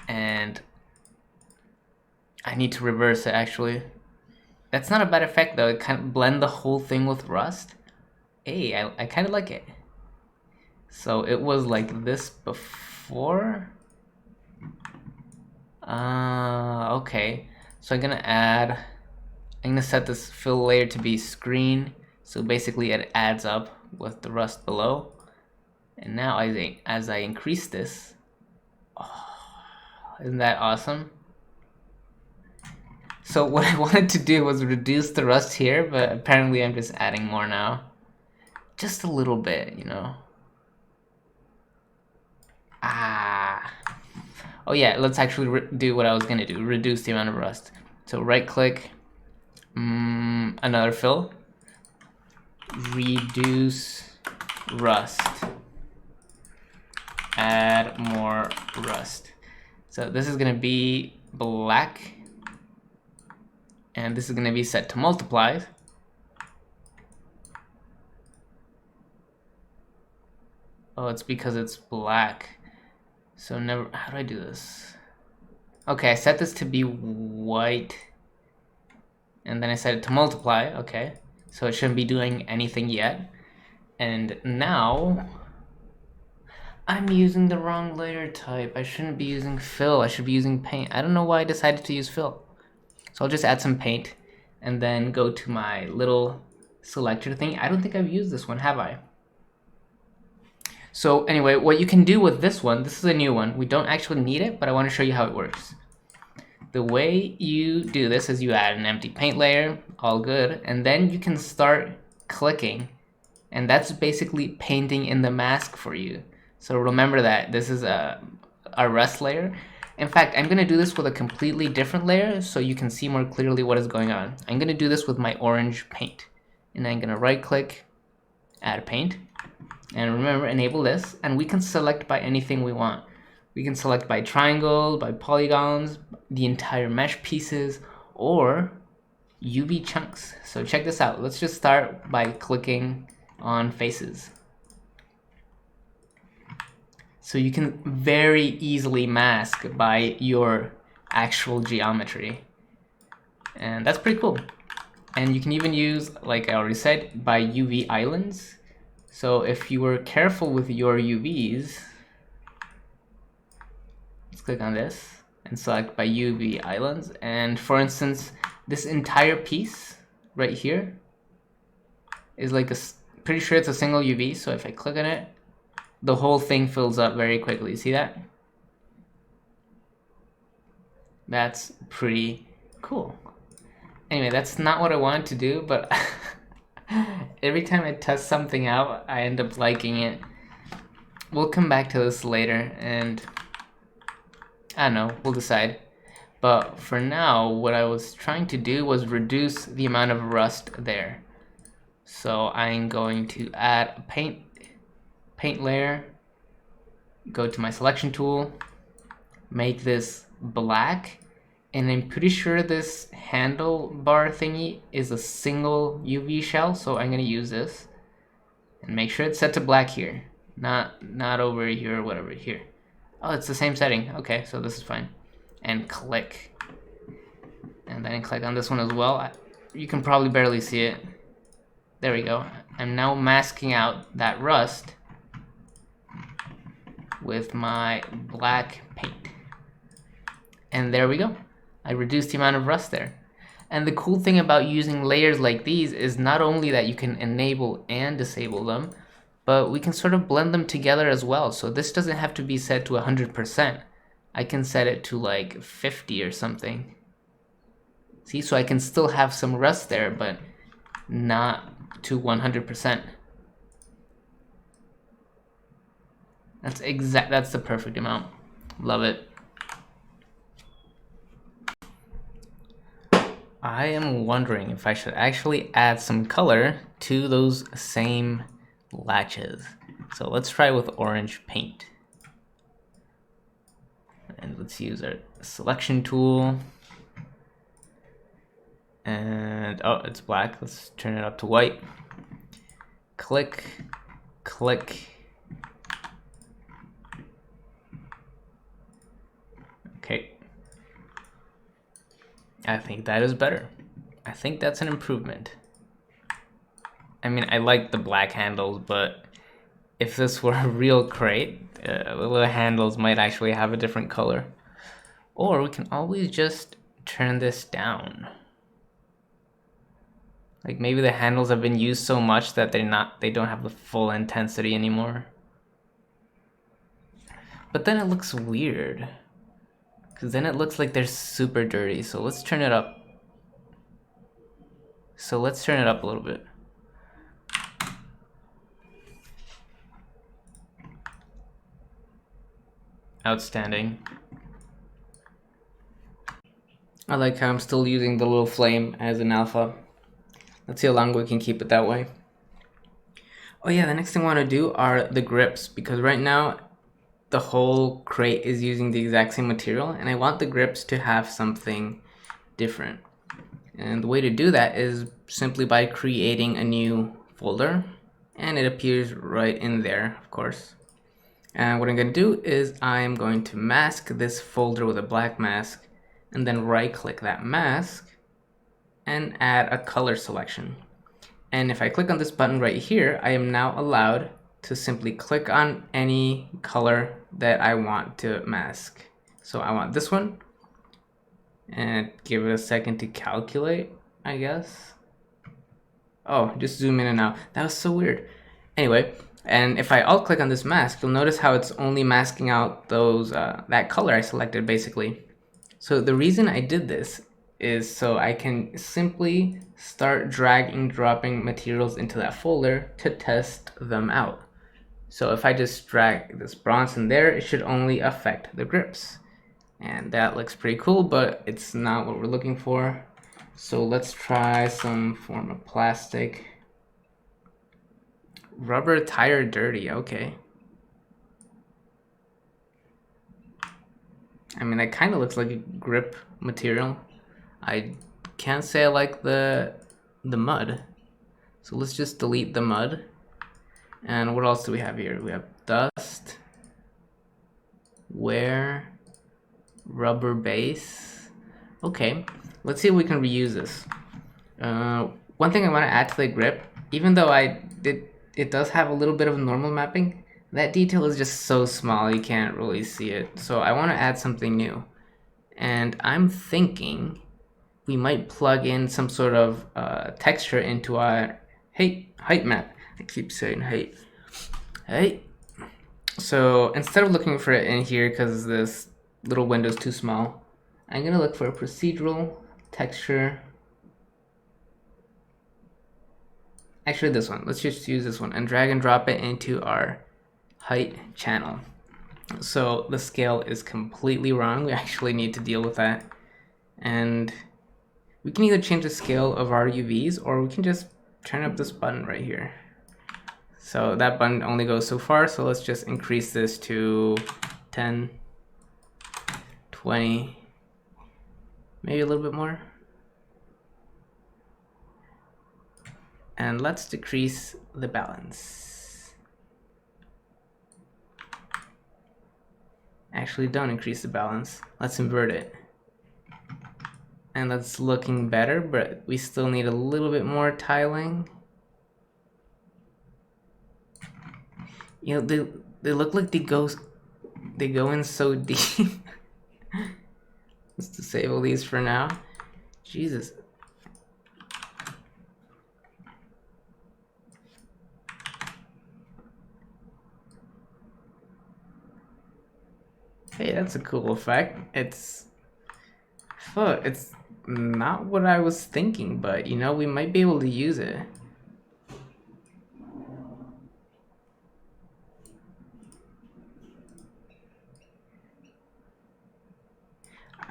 And I need to reverse it actually. That's not a bad effect though, it kind of blend the whole thing with rust. Hey, I kind of like it. So it was like this before. Okay. So I'm gonna set this fill layer to be screen. So basically it adds up with the rust below. And now as I increase this, oh, isn't that awesome? So what I wanted to do was reduce the rust here, but apparently I'm just adding more now. Just a little bit, you know. Ah. Oh yeah, let's actually do what I was gonna do, reduce the amount of rust. So right click, another fill, reduce rust, add more rust. So this is gonna be black, and this is gonna be set to multiply. Oh, it's because it's black. So never, how do I do this? Okay, I set this to be white, and then I set it to multiply, okay. So it shouldn't be doing anything yet. And now, I'm using the wrong layer type. I shouldn't be using fill, I should be using paint. I don't know why I decided to use fill. So I'll just add some paint, and then go to my little selector thing. I don't think I've used this one, have I? So anyway, what you can do with this one, this is a new one. We don't actually need it, but I want to show you how it works. The way you do this is you add an empty paint layer, all good, and then you can start clicking, and that's basically painting in the mask for you. So remember that this is a rust layer. In fact, I'm gonna do this with a completely different layer so you can see more clearly what is going on. I'm gonna do this with my orange paint, and I'm gonna right click, add paint. And remember, enable this, and we can select by anything we want. We can select by triangle, by polygons, the entire mesh pieces, or UV chunks. So check this out. Let's just start by clicking on faces. So you can very easily mask by your actual geometry. And that's pretty cool. And you can even use, like I already said, by UV islands. So if you were careful with your UVs, let's click on this and select by UV islands. And for instance, this entire piece right here is like pretty sure it's a single UV. So if I click on it, the whole thing fills up very quickly. See that? That's pretty cool. Anyway, that's not what I wanted to do, but every time I test something out, I end up liking it. We'll come back to this later, and I don't know, we'll decide. But for now, what I was trying to do was reduce the amount of rust there. So I'm going to add a paint layer, go to my selection tool, make this black, and I'm pretty sure this handlebar thingy is a single UV shell, so I'm gonna use this and make sure it's set to black here, not over here or whatever here. Oh, it's the same setting. Okay, so this is fine. And click, and then click on this one as well. You can probably barely see it. There we go. I'm now masking out that rust with my black paint, and there we go. I reduced the amount of rust there. And the cool thing about using layers like these is not only that you can enable and disable them, but we can sort of blend them together as well. So this doesn't have to be set to 100%. I can set it to like 50 or something. See, so I can still have some rust there, but not to 100%. That's the perfect amount. Love it. I am wondering if I should actually add some color to those same latches. So let's try with orange paint. And let's use our selection tool. And oh, it's black. Let's turn it up to white. Click, click. Okay. I think that is better. I think that's an improvement. I mean, I like the black handles, but if this were a real crate, the little handles might actually have a different color. Or we can always just turn this down. Like maybe the handles have been used so much that they don't have the full intensity anymore. But then it looks weird, because then it looks like they're super dirty. So let's turn it up So let's turn it up a little bit. Outstanding. I like how I'm still using the little flame as an alpha. Let's see how long we can keep it that way. Oh yeah, the next thing I want to do are the grips, because right now the whole crate is using the exact same material and I want the grips to have something different. And the way to do that is simply by creating a new folder, and it appears right in there, of course. And what I'm going to do is I'm going to mask this folder with a black mask, and then right click that mask and add a color selection. And if I click on this button right here, I am now allowed to simply click on any color that I want to mask. So I want this one, and give it a second to calculate, I guess. Oh, just zoom in and out. That was so weird. Anyway, and if I alt click on this mask, you'll notice how it's only masking out those that color I selected basically. So the reason I did this is so I can simply start dragging, dropping materials into that folder to test them out. So if I just drag this bronze in there, it should only affect the grips. And that looks pretty cool, but it's not what we're looking for. So let's try some form of plastic. Rubber tire dirty, okay. I mean, that kind of looks like a grip material. I can't say I like the mud. So let's just delete the mud. And what else do we have here? We have dust, wear, rubber base. Okay, let's see if we can reuse this. One thing I want to add to the grip, even though it does have a little bit of normal mapping, that detail is just so small you can't really see it. So I want to add something new. And I'm thinking we might plug in some sort of texture into our height map. I keep saying height. So instead of looking for it in here because this little window is too small, I'm gonna look for a procedural texture. Actually, this one. Let's just use this one and drag and drop it into our height channel. So the scale is completely wrong. We actually need to deal with that. And we can either change the scale of our UVs or we can just turn up this button right here. So that button only goes so far, so let's just increase this to 10, 20, maybe a little bit more. And let's decrease the balance. Actually, don't increase the balance. Let's invert it. And that's looking better, but we still need a little bit more tiling. You know, they look like they go in so deep. Let's disable these for now. Jesus. Hey, that's a cool effect. It's not what I was thinking, but you know, we might be able to use it.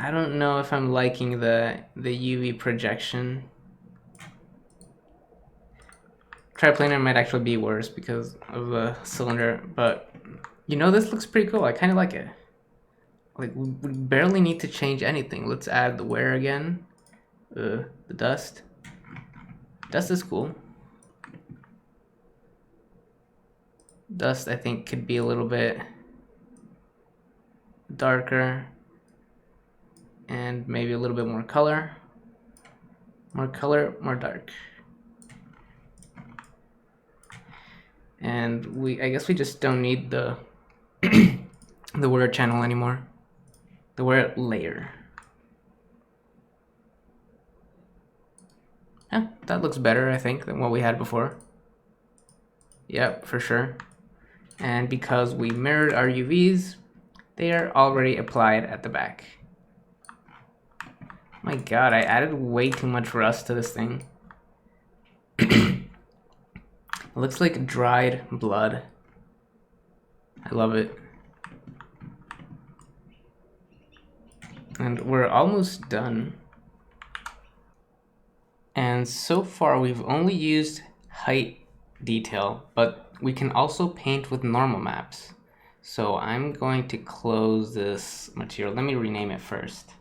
I don't know if I'm liking the UV projection. Triplanar might actually be worse because of the cylinder, but you know, this looks pretty cool. I kind of like it. Like, we barely need to change anything. Let's add the wear again. The dust. Dust is cool. Dust, I think, could be a little bit darker. And maybe a little bit more color. More color, more dark. And I guess we just don't need the the wear channel anymore. The wear layer. Yeah, that looks better, I think, than what we had before. Yep, for sure. And because we mirrored our UVs, they are already applied at the back. My god, I added way too much rust to this thing. It looks like dried blood. I love it. And we're almost done. And so far we've only used height detail, but we can also paint with normal maps. So I'm going to close this material. Let me rename it first.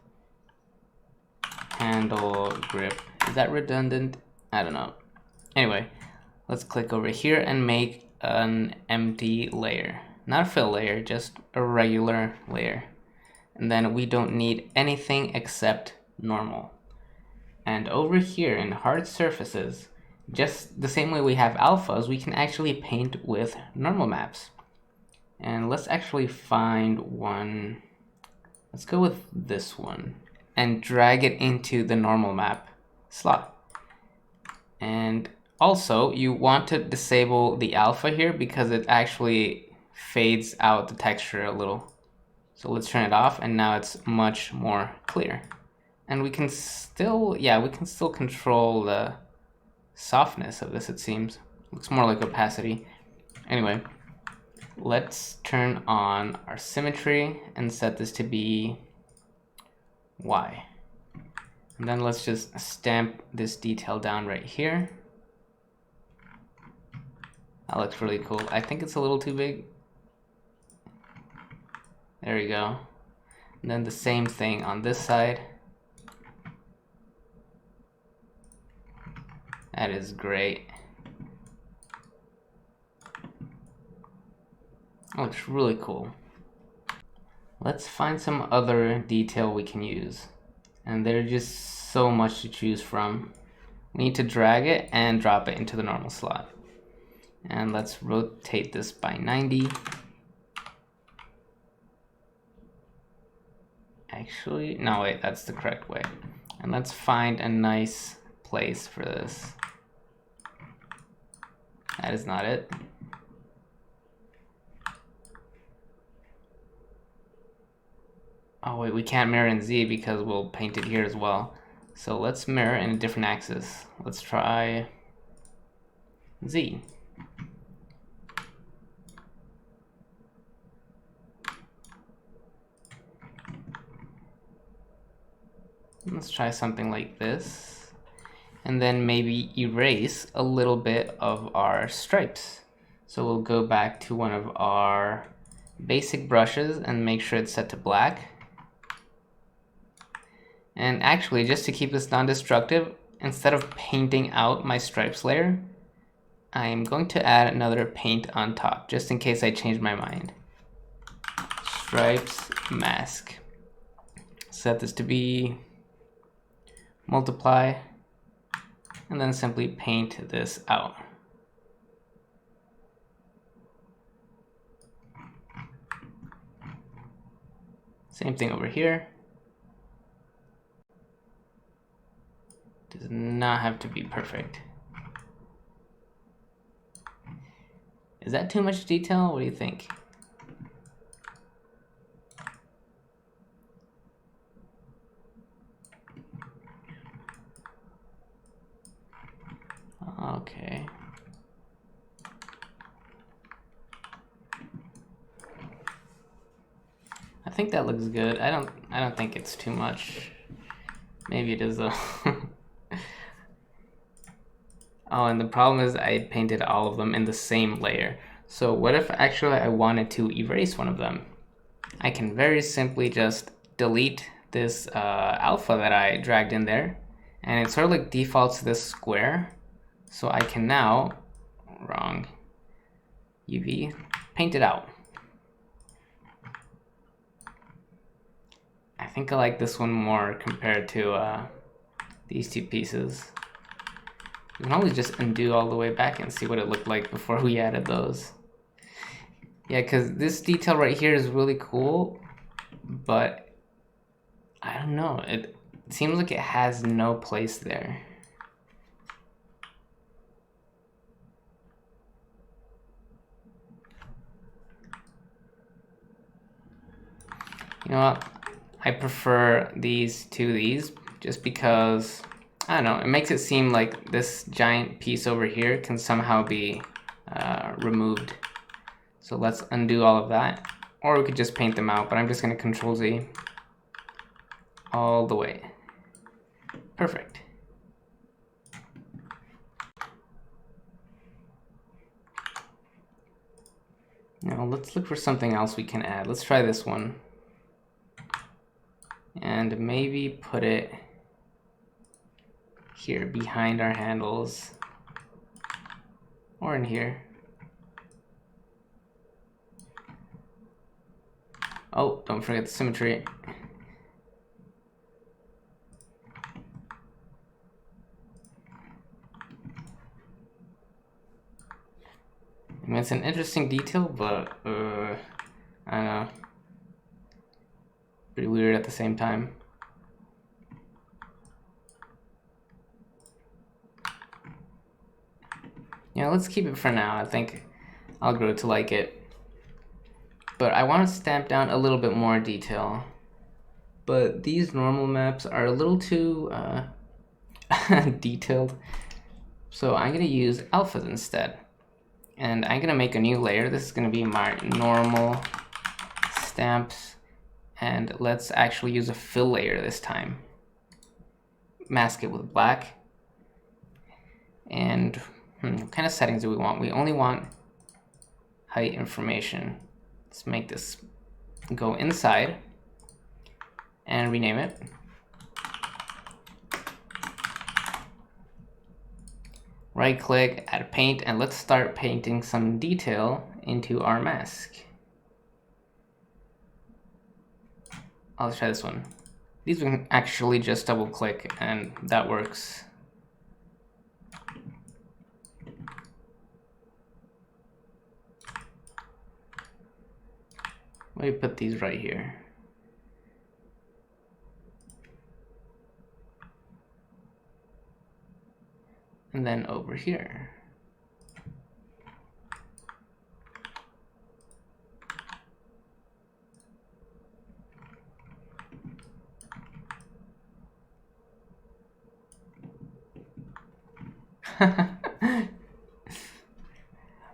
Handle grip. Is that redundant? I don't know. Anyway, let's click over here and make an empty layer. Not a fill layer, just a regular layer. And then we don't need anything except normal. And over here in hard surfaces, just the same way we have alphas, we can actually paint with normal maps. And let's actually find one. Let's go with this one and drag it into the normal map slot. And also you want to disable the alpha here because it actually fades out the texture a little. So let's turn it off, and now it's much more clear. And we can still, we can still control the softness of this, it seems. Looks more like opacity. Anyway, let's turn on our symmetry and set this to be Y. And then let's just stamp this detail down right here. That looks really cool. I think it's a little too big. There we go. And then the same thing on this side. That is great. That looks really cool. Let's find some other detail we can use. And there's just so much to choose from. We need to drag it and drop it into the normal slot. And let's rotate this by 90. Actually, no, wait, that's the correct way. And let's find a nice place for this. That is not it. Oh wait, we can't mirror in Z because we'll paint it here as well. So let's mirror in a different axis. Let's try Z. Let's try something like this. And then maybe erase a little bit of our stripes. So we'll go back to one of our basic brushes and make sure it's set to black. And actually, just to keep this non-destructive, instead of painting out my stripes layer, I'm going to add another paint on top, just in case I change my mind. Stripes mask. Set this to be multiply, and then simply paint this out. Same thing over here. Does not have to be perfect. Is that too much detail? What do you think? Okay. I think that looks good. I don't think it's too much. Maybe it is though. Oh, and the problem is I painted all of them in the same layer. So what if actually I wanted to erase one of them? I can very simply just delete this alpha that I dragged in there, and it sort of like defaults to this square. So I can now, UV, paint it out. I think I like this one more compared to these two pieces. We can always just undo all the way back and see what it looked like before we added those. Yeah, because this detail right here is really cool, but I don't know, it seems like it has no place there. You know what? I prefer these to these just because I don't know, it makes it seem like this giant piece over here can somehow be removed. So let's undo all of that. Or we could just paint them out, but I'm just going to Control Z all the way. Perfect. Now let's look for something else we can add. Let's try this one. And maybe put it here behind our handles. Or in here. Oh, don't forget the symmetry. I mean, it's an interesting detail, but I don't know. Pretty weird at the same time. Yeah, let's keep it for now. I think I'll grow to like it. But I want to stamp down a little bit more detail. But these normal maps are a little too detailed. So I'm going to use alphas instead. And I'm going to make a new layer. This is going to be my normal stamps. And let's actually use a fill layer this time. Mask it with black. And what kind of settings do we want? We only want height information. Let's make this go inside and rename it. Right click, add paint, and let's start painting some detail into our mask. Let's try this one. These we can actually just double click and that works. Let me put these right here. And then over here.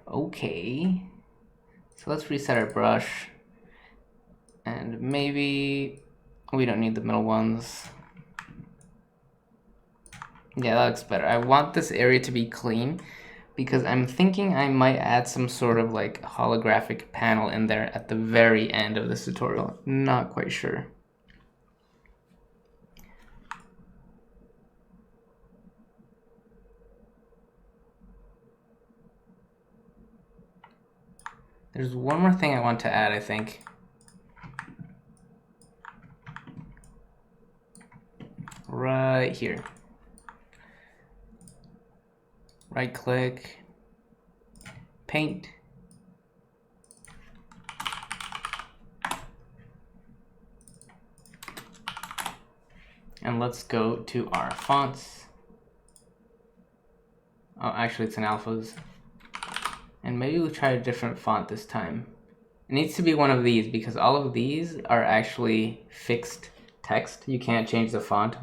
Okay. So let's reset our brush. And maybe we don't need the middle ones. Yeah, that looks better. I want this area to be clean because I'm thinking I might add some sort of like holographic panel in there at the very end of this tutorial. Not quite sure. There's one more thing I want to add, I think. Right here. Right click, paint. And let's go to our fonts. Oh, actually it's in alphas. And maybe we'll try a different font this time. It needs to be one of these because all of these are actually fixed text. You can't change the font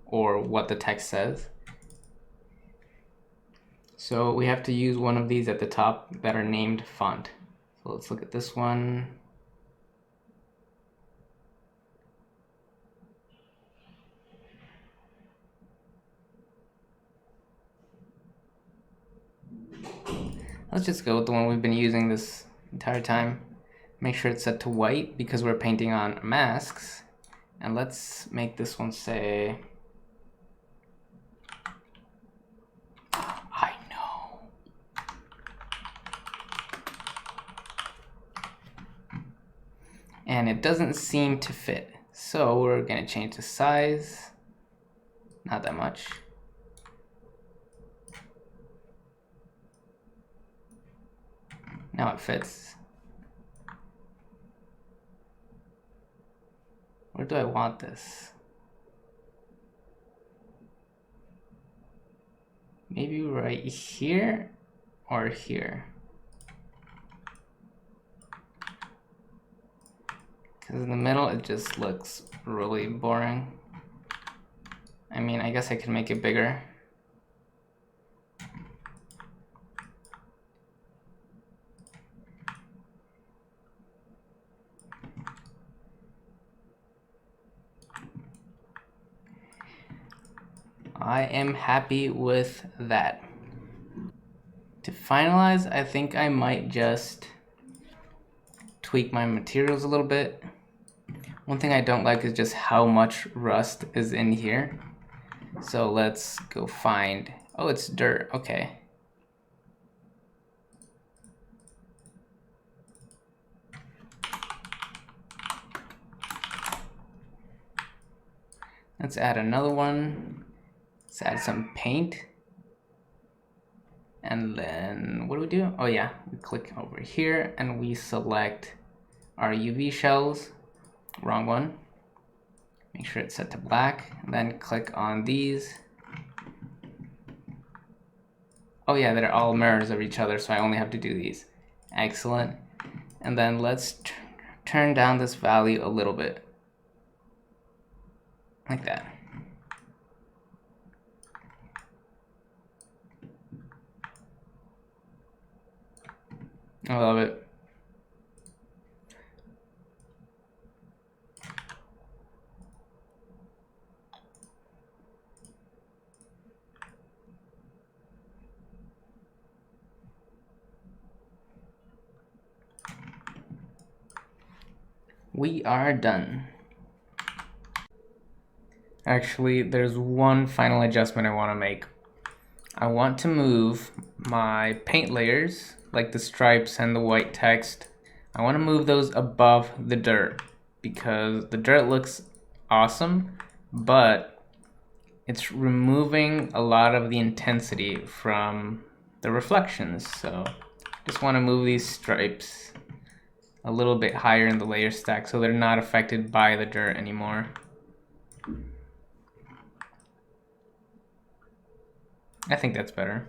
or what the text says. So we have to use one of these at the top that are named font. So let's look at this one. Let's just go with the one we've been using this entire time. Make sure it's set to white because we're painting on masks. And let's make this one say... I know. And it doesn't seem to fit. So we're going to change the size. Not that much. Now it fits. Where do I want this? Maybe right here or here. Because in the middle it just looks really boring. I mean, I guess I can make it bigger. I am happy with that. To finalize, I think I might just tweak my materials a little bit. One thing I don't like is just how much rust is in here. So let's go find, oh, it's dirt, okay. Let's add another one. Let's add some paint. And then what do we do? Oh yeah, we click over here and we select our UV shells. Wrong one. Make sure it's set to black. And then click on these. Oh yeah, they're all mirrors of each other, so I only have to do these. Excellent. And then let's turn down this value a little bit. Like that. I love it. We are done. Actually, there's one final adjustment I want to make. I want to move my paint layers, like the stripes and the white text. I want to move those above the dirt because the dirt looks awesome, but it's removing a lot of the intensity from the reflections. So just want to move these stripes a little bit higher in the layer stack so they're not affected by the dirt anymore. I think that's better.